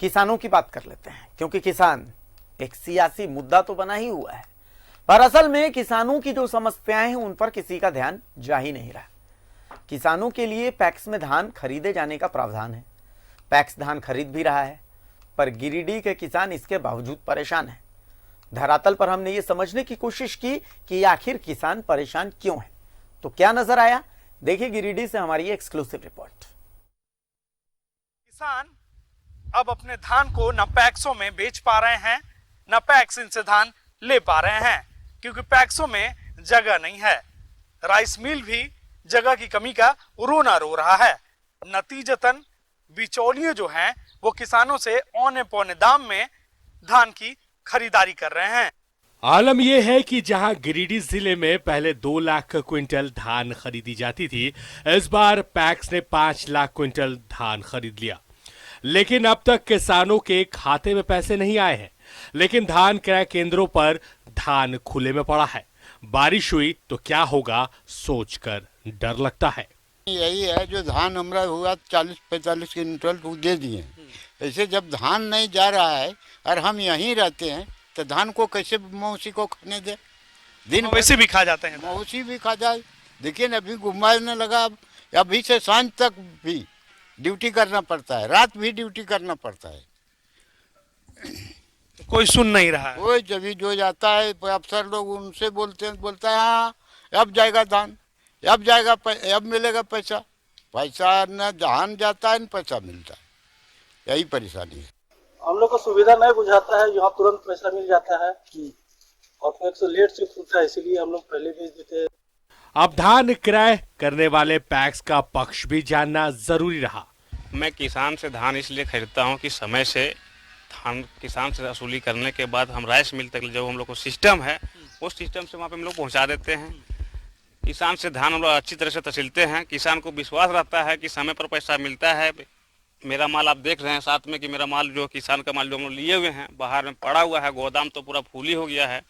किसानों की बात कर लेते हैं, क्योंकि किसान एक सियासी मुद्दा तो बना ही हुआ है, पर असल में किसानों की जो समस्याएं हैं उन पर किसी का ध्यान जा ही नहीं रहा। किसानों के लिए पैक्स में धान खरीदे जाने का प्रावधान है। पैक्स धान खरीद भी रहा है, पर गिरिडीह के किसान इसके बावजूद परेशान हैं। धरातल पर हमने ये समझने की कोशिश की कि आखिर किसान परेशान क्यों है। तो क्या नजर आया, देखिए गिरिडीह से हमारी एक्सक्लूसिव रिपोर्ट। किसान अब अपने धान को न पैक्सों में बेच पा रहे हैं, न पैक्स इनसे धान ले पा रहे हैं, क्योंकि पैक्सों में जगह नहीं है। राइस मिल भी जगह की कमी का रोना रो रहा है। नतीजतन बिचौलिए जो हैं वो किसानों से औने पौने दाम में धान की खरीदारी कर रहे हैं। आलम यह है कि जहां गिरिडीह जिले में पहले 2 लाख क्विंटल धान खरीदी जाती थी, इस बार पैक्स ने 5 लाख क्विंटल धान खरीद लिया। लेकिन अब तक किसानों के खाते में पैसे नहीं आए हैं। लेकिन धान क्रय केंद्रों पर धान खुले में पड़ा है। बारिश हुई तो क्या होगा, सोचकर डर लगता है। यही है जो धान हमारा हुआ 40-45 क्विंटल तो दे दिए। ऐसे जब धान नहीं जा रहा है और हम यहीं रहते हैं तो धान को कैसे मौसी को खाने दे? दिन वैसे भी खा जाते हैं, मौसी भी खा जाए। देखिए न अभी घुमाने लगा, अभी से सांझ तक भी ड्यूटी करना पड़ता है, रात भी ड्यूटी करना पड़ता है। तो कोई सुन नहीं रहा है। कोई जब जो जाता है अफसर लोग उनसे बोलता है हाँ अब जाएगा धान, अब जाएगा अब मिलेगा पैसा। पैसा न धान जाता है न पैसा मिलता है, यही परेशानी है। हम लोग को सुविधा नहीं बुझाता है, यहाँ तुरंत पैसा मिल जाता है और पैक्स लेट से खुलता है, इसीलिए हम लोग पहले भेज देते हैं। अब धान क्रय करने वाले पैक्स का पक्ष भी जानना जरूरी रहा। मैं किसान से धान इसलिए खरीदता हूं कि समय से धान किसान से वसूली करने के बाद हम राइस मिल तक जो हम लोग को सिस्टम है उस सिस्टम से वहाँ पे हम लोग पहुँचा देते हैं। किसान से धान हम लोग अच्छी तरह से तसीलते हैं। किसान को विश्वास रहता है कि समय पर पैसा मिलता है। मेरा माल आप देख रहे हैं साथ में कि मेरा माल जो किसान का माल जो हम लोग लिए हुए हैं बाहर में पड़ा हुआ है, गोदाम तो पूरा फूल ही हो गया है।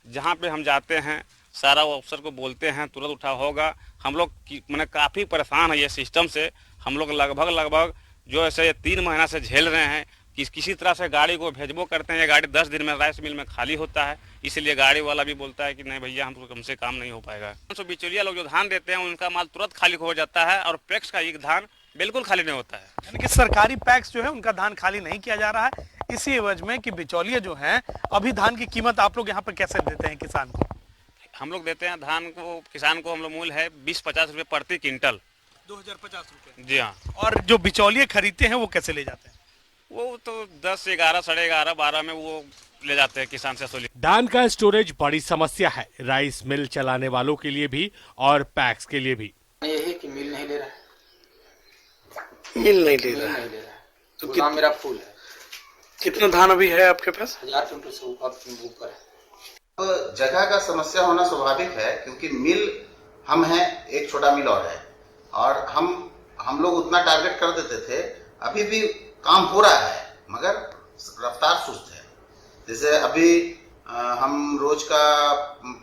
जहाँ पे हम जाते हैं सारा वो अफसर को बोलते हैं तुरंत उठा होगा। हम लोग मैंने काफ़ी परेशान है ये सिस्टम से। हम लोग लगभग जो ऐसे 3 महीना से झेल रहे हैं कि किसी तरह से गाड़ी को भेजबो करते हैं। ये गाड़ी 10 दिन में राइस मिल में खाली होता है, इसलिए गाड़ी वाला भी बोलता है कि नहीं भैया हमसे काम नहीं हो पाएगा। तो बिचौलिया लोग जो धान देते हैं उनका माल तुरंत खाली हो जाता है और पैक्स का एक धान बिल्कुल खाली नहीं होता है। यानी कि सरकारी पैक्स जो है उनका धान खाली नहीं किया जा रहा है, इसी वजह में कि बिचौलिए जो हैं अभी धान की कीमत आप लोग यहाँ पर कैसे देते हैं किसान को? हम लोग देते हैं धान को किसान को हम लोग मूल्य है 20-50 रुपये प्रति क्विंटल। 2050 रुपये? जी हाँ। और जो बिचौलिए खरीदते हैं वो कैसे ले जाते हैं? वो तो 10, 11, 11:30, 12 में वो ले जाते हैं किसान से वसूली। धान का स्टोरेज बड़ी समस्या है, राइस मिल चलाने वालों के लिए भी और पैक्स के लिए भी। ये है कि मिल नहीं ले रहा है, मिल नहीं ले रहा है। तो गोदाम मेरा फुल है। कितना धान अभी है आपके पास? 1000 क्विंटल से ऊपर है। तो जगह का समस्या होना स्वाभाविक है, क्योंकि मिल हम हैं, एक छोटा मिल और है, और हम लोग उतना टारगेट कर देते थे। अभी भी काम हो रहा है मगर रफ्तार सुस्त है। जैसे अभी हम रोज का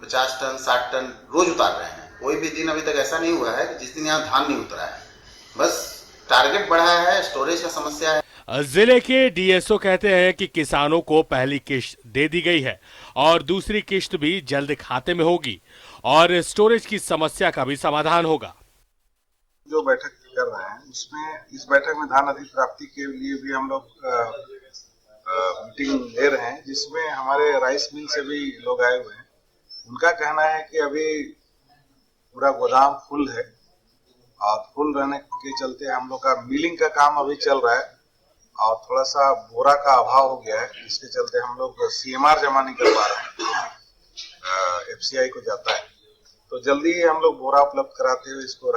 50 टन 60 टन रोज उतार रहे हैं। कोई भी दिन अभी तक ऐसा नहीं हुआ है कि जिस दिन यहाँ धान नहीं उतरा है। बस टारगेट बढ़ा है, स्टोरेज का समस्या है। जिले के डीएसओ कहते हैं कि किसानों को पहली किश्त दे दी गई है और दूसरी किश्त भी जल्द खाते में होगी और स्टोरेज की समस्या का भी समाधान होगा। जो बैठक कर रहे हैं उसमें इस बैठक में धान अधिप्राप्ति के लिए भी हम लोग मीटिंग ले रहे हैं, जिसमें हमारे राइस मिल से भी लोग आए हुए हैं। उनका कहना है कि अभी पूरा गोदाम फुल है और फुल रहने के चलते हम लोग का मिलिंग का काम अभी चल रहा है और थोड़ा सा बोरा का अभाव हो गया है, जिसके चलते हम लोग CMR जमा नहीं कर पा रहे हैं। FCI को जाता है तो जल्दी ही हम लोग बोरा उपलब्ध कराते हुए इसको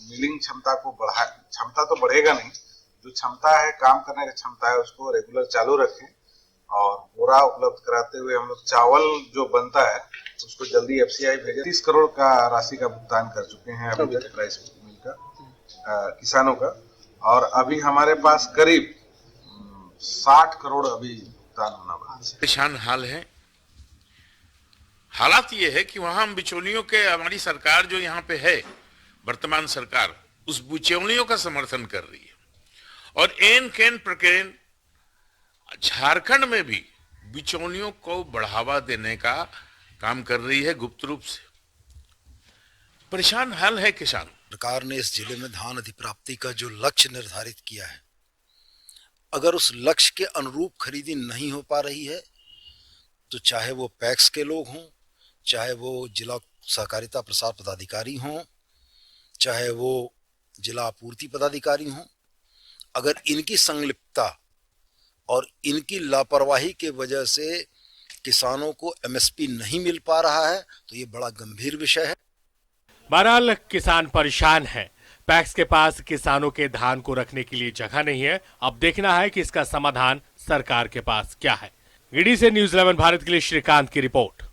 मिलिंग क्षमता को क्षमता तो बढ़ेगा नहीं, जो क्षमता है काम करने की क्षमता है उसको रेगुलर चालू रखें और बोरा उपलब्ध कराते हुए हम लोग चावल जो बनता है उसको जल्दी FCI भेजें। 30 करोड़ का राशि का भुगतान कर चुके हैं अभी तक राइस मिल का किसानों का, और अभी हमारे पास करीब 60 करोड़ अभी भुगतान होना बाकी है। परेशान हाल है। हालात ये है कि वहां हम बिचौलियों के, हमारी सरकार जो यहाँ पे है वर्तमान सरकार, उस बिचौलियों का समर्थन कर रही है और एन कैन प्रकेन झारखंड में भी बिचौलियों को बढ़ावा देने का काम कर रही है गुप्त रूप से। परेशान हाल है किसान। सरकार ने इस जिले में धान अधिप्राप्ति का जो लक्ष्य निर्धारित किया है, अगर उस लक्ष्य के अनुरूप खरीदी नहीं हो पा रही है तो चाहे वो पैक्स के लोग हों, चाहे वो जिला सहकारिता प्रसार पदाधिकारी हों, चाहे वो जिला आपूर्ति पदाधिकारी हों, अगर इनकी संलिप्तता और इनकी लापरवाही के वजह से किसानों को एमएसपी नहीं मिल पा रहा है तो ये बड़ा गंभीर विषय है। बहरहाल किसान परेशान है। पैक्स के पास किसानों के धान को रखने के लिए जगह नहीं है। अब देखना है कि इसका समाधान सरकार के पास क्या है। गिरिडीह से न्यूज़ 11 भारत के लिए श्रीकांत की रिपोर्ट।